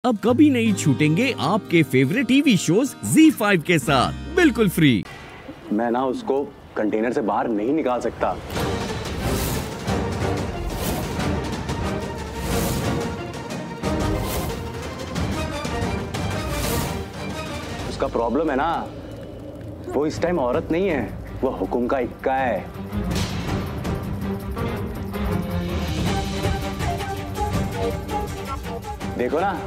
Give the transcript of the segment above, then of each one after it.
अब कभी नहीं छूटेंगे आपके फेवरेट टीवी शोज ZEE5 के साथ बिल्कुल फ्री। मैं ना उसको कंटेनर से बाहर नहीं निकाल सकता। उसका प्रॉब्लम है ना, वो इस टाइम औरत नहीं है, वो हुक्म का इक्का है। देखो ना,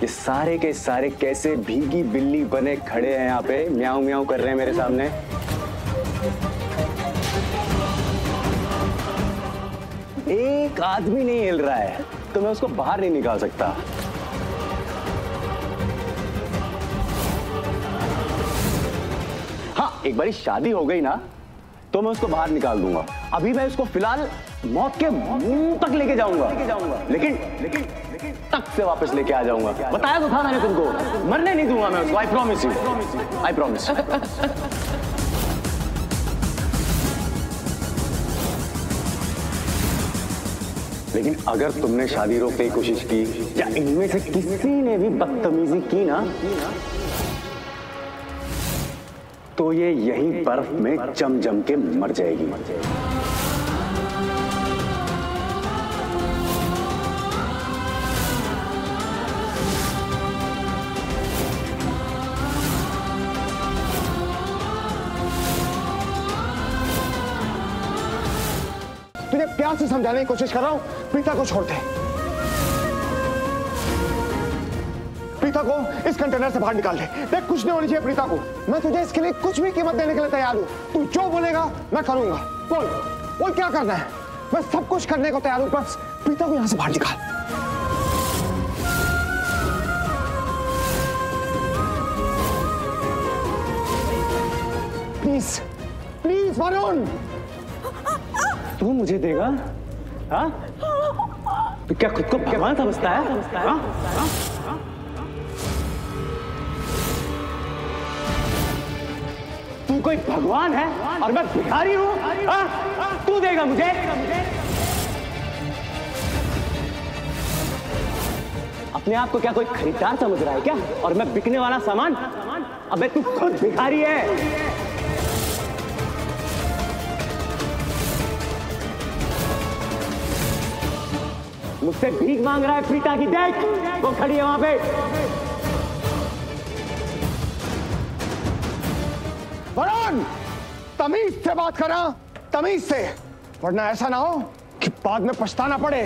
ये सारे के सारे कैसे भीगी बिल्ली बने खड़े हैं यहाँ पे, म्याऊं म्याऊं कर रहे हैं मेरे सामने। एक आदमी नहीं हिल रहा है तो मैं उसको बाहर नहीं निकाल सकता। हाँ, एक बारी शादी हो गई ना तो मैं उसको बाहर निकाल दूंगा। अभी मैं उसको फिलहाल मौत के मुंह तक लेके जाऊंगा, लेकिन तक से वापस लेके आ जाऊंगा। बताया तो था मैंने तुमको, मरने नहीं दूंगा मैं उसको। I promise you, I promise. लेकिन अगर तुमने शादी रोकने की कोशिश की या इनमें से किसी ने भी बदतमीजी की ना, तो ये यहीं बर्फ में जम जम के मर जाएगी। तुझे प्यार से समझाने की कोशिश कर रहा हूं, प्रीता को छोड़ दे। प्रीता को इस कंटेनर से बाहर निकाल दे। देख, कुछ नहीं होनी चाहिए प्रीता को। मैं तुझे इसके लिए कुछ भी कीमत देने के लिए तैयार हूं। तू जो बोलेगा मैं करूंगा। बोल बोल क्या करना है, मैं सब कुछ करने को तैयार हूं, बस प्रीता को यहां से बाहर निकाल। Please please Varun. तू मुझे देगा? हाँ? तो क्या खुद को भगवान समझता है? हाँ? तू कोई भगवान है और मैं भिखारी हूँ? तू देगा मुझे? अपने आप को क्या कोई खरीदार समझ रहा है क्या? और मैं बिकने वाला सामान? अबे तू खुद भिखारी है। मुझसे भीख मांग रहा है प्रीता की। देख, वो खड़ी है वहां पे। वरुण, तमीज से बात करा, तमीज से, वरना ऐसा ना हो कि बाद में पछताना पड़े।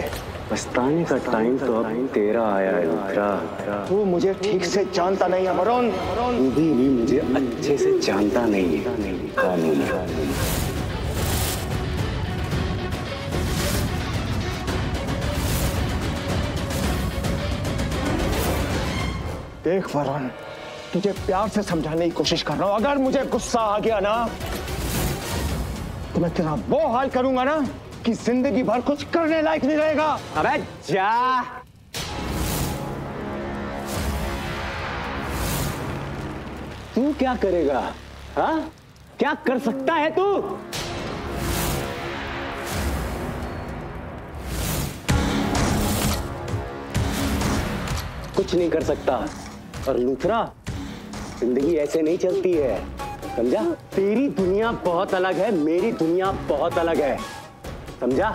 पछताने का टाइम तो अब तेरा आया है लूथरा। तू मुझे ठीक से जानता नहीं है वरुण। तू भी मुझे अच्छे से जानता नहीं है। देख वरुण, तुझे प्यार से समझाने की कोशिश कर रहा हूं। अगर मुझे गुस्सा आ गया ना तो मैं तेरा वो हाल करूंगा ना कि जिंदगी भर कुछ करने लायक नहीं रहेगा। अबे जा। तू क्या करेगा? हाँ? क्या कर सकता है तू? कुछ नहीं कर सकता। और लूथरा, जिंदगी ऐसे नहीं चलती है, समझा? तेरी दुनिया बहुत अलग है, मेरी दुनिया बहुत अलग है, समझा?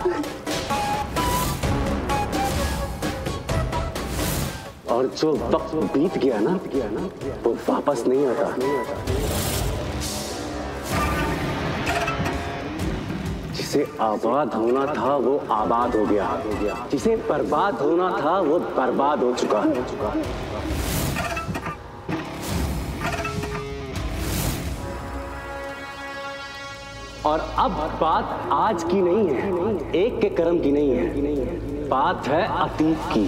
और जो वक्त बीत गया ना वो वापस नहीं आता। जिसे आबाद होना था वो आबाद हो गया, जिसे बर्बाद होना था वो बर्बाद हो चुका। और अब बात आज की नहीं है, एक के कर्म की नहीं है, बात है अतीत की,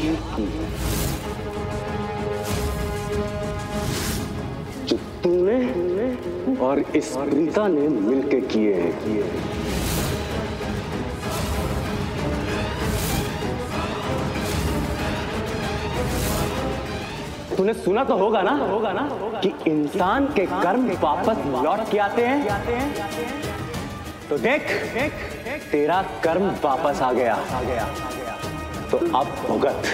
जो तूने और इस प्रीता ने मिलके किए हैं। तूने सुना तो होगा ना कि इंसान के कर्म वापस लौट के आते हैं। तो देख, तेरा कर्म वापस आ गया, तो अब भुगत।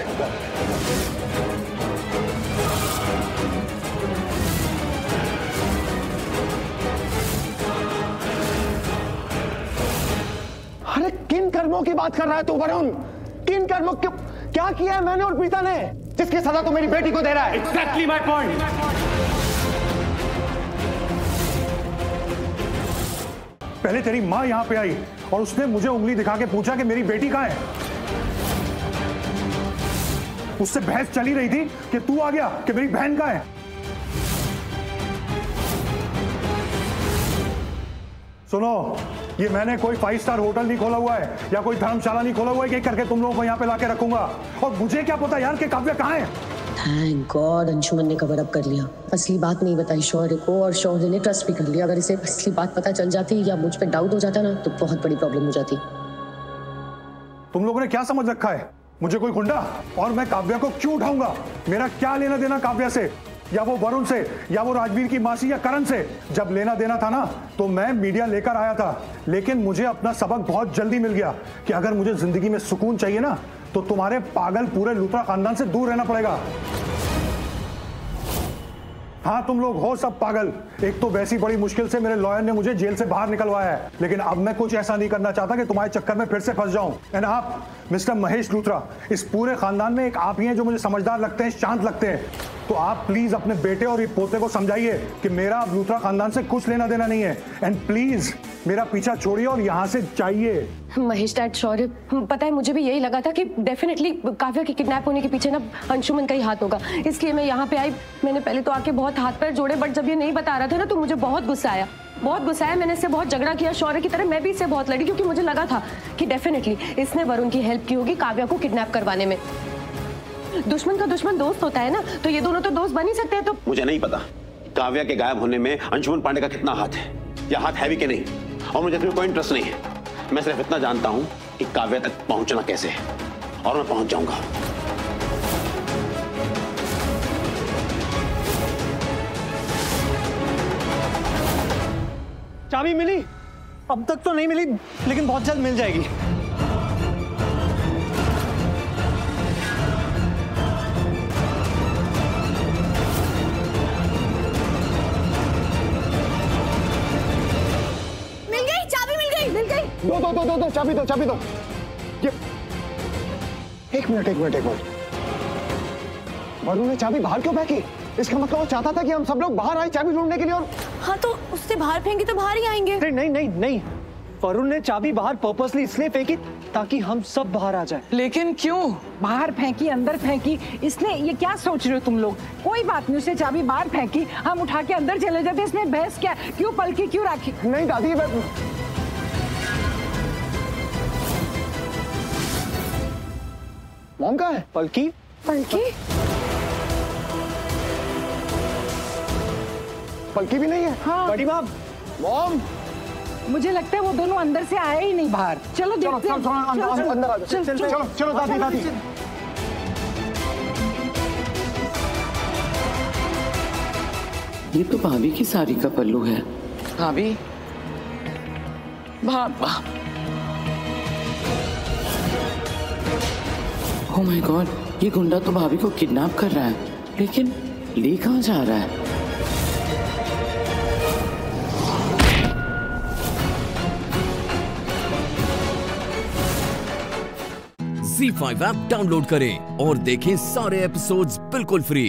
कर्मों की बात कर रहा है तू वरुण? किन कर्मों क्या किया है मैंने और प्रीता ने जिसकी सजा तो मेरी बेटी को दे रहा है? Exactly my point. पहले तेरी माँ यहाँ पे आई और उसने मुझे उंगली दिखा के पूछा कि मेरी बेटी कहाँ है। उससे बहस चली रही थी कि तू आ गया कि मेरी बहन कहाँ है। सुनो, ये मैंने कोई 5 स्टार होटल नहीं खोला हुआ है या कोई धर्मशाला नहीं खोला हुआ है कि करके तुम लोगों को यहाँ पे लाके रखूंगा। और मुझे क्या पता यार कि काव्या कहाँ है। थैंक गॉड अंशुमन ने कवर अप कर लिया, असली बात नहीं बताई शौर्य को और शौर्य ने ट्रस्ट भी कर लिया। अगर इसे असली बात पता चल जाती या मुझ पे डाउट हो जाता ना तो बहुत बड़ी प्रॉब्लम हो जाती। तुम लोगों ने क्या समझ रखा है, मुझे कोई गुंडा? और मैं काव्या को क्यों उठाऊंगा? मेरा क्या लेना देना काव्या से, या वो वरुण से, या वो राजवीर की मासी या करण से? जब लेना देना था ना तो मैं मीडिया लेकर आया था, लेकिन मुझे अपना सबक बहुत जल्दी मिल गया कि अगर मुझे जिंदगी में सुकून चाहिए ना तो तुम्हारे पागल पूरे लूथरा खानदान से दूर रहना पड़ेगा। हाँ, तुम लोग हो सब पागल। एक तो वैसी बड़ी मुश्किल से मेरे लॉयर ने मुझे जेल से बाहर निकलवाया है, लेकिन अब मैं कुछ ऐसा नहीं करना चाहता कि तुम्हारे चक्कर में फिर से फंस जाऊं। एंड आप मिस्टर महेश लूथरा, इस पूरे खानदान में एक आप ही हैं जो मुझे समझदार लगते हैं, शांत लगते हैं। तो आप प्लीज अपने बेटे और ये पोते को समझाइए कि मेरा अब लूथरा खानदान से कुछ लेना देना नहीं है। एंड प्लीज मेरा पीछा छोड़िए और यहाँ से जाइए। महेश डैड शौर्य, पता है मुझे भी यही लगा था कि डेफिनेटली काव्या के किडनैप होने के पीछे ना अंशुमन का ही हाथ होगा, इसलिए मैं यहाँ पे आई। मैंने पहले तो आके बहुत हाथ पैर जोड़े, बट जब ये नहीं बता रहा था ना तो मुझे बहुत गुस्सा आया, बहुत गुस्सा आया। मैंने इससे बहुत झगड़ा किया शौर्य की तरह, मैं भी इससे बहुत लड़ी क्योंकि मुझे लगा था कि डेफिनेटली इसने वरुण की हेल्प की होगी काव्या को किडनैप करवाने में। दुश्मन का दुश्मन दोस्त होता है ना, तो ये दोनों तो दोस्त बन ही सकते हैं। तो मुझे नहीं पता काव्या के गायब होने में अंशुमन पांडे का कितना हाथ है या हाथ है भी कि नहीं, और मुझे इसमें कोई इंटरेस्ट नहीं है। मैं सिर्फ इतना जानता हूं कि काव्या तक पहुंचना कैसे है, और मैं पहुंच जाऊंगा। चाबी मिली? अब तक तो नहीं मिली, लेकिन बहुत जल्द मिल जाएगी। दो चाबी दो। ये एक मिनट। वरुण ने चाबी बाहर क्यों फेंकी? इसका मतलब वो चाहता था कि हम सब लोग बाहर आए चाबी ढूंढने के लिए। और हाँ, तो उससे बाहर फेंकी तो बाहर ही आएंगे। नहीं, वरुण ने चाबी बाहर पर्पसली इसलिए फेंकी ताकि हम सब बाहर आ जाए। लेकिन क्यों बाहर फेंकी, अंदर फेंकी? इसने ये क्या सोच रहे हो तुम लोग? कोई बात नहीं, उसने चाबी बाहर फेंकी, हम उठा के अंदर चले जाते। इसमें बहस क्या? क्यों पलकी क्यों राखी? नहीं दादी, मॉम कहाँ है? पलकी भी नहीं है। हाँ। बड़ी माँ, मॉम, मुझे लगता है वो दोनों अंदर से आए ही नहीं बाहर। चलो देखते हैं। अंदर आ जाओ। चलो दादी। ये तो भाभी की साड़ी का पल्लू है। भाभी, ओह माय गॉड, ये गुंडा तो भाभी को किडनैप कर रहा है, लेकिन ले कहाँ जा रहा है? ZEE5 ऐप डाउनलोड करें और देखें सारे एपिसोड्स बिल्कुल फ्री।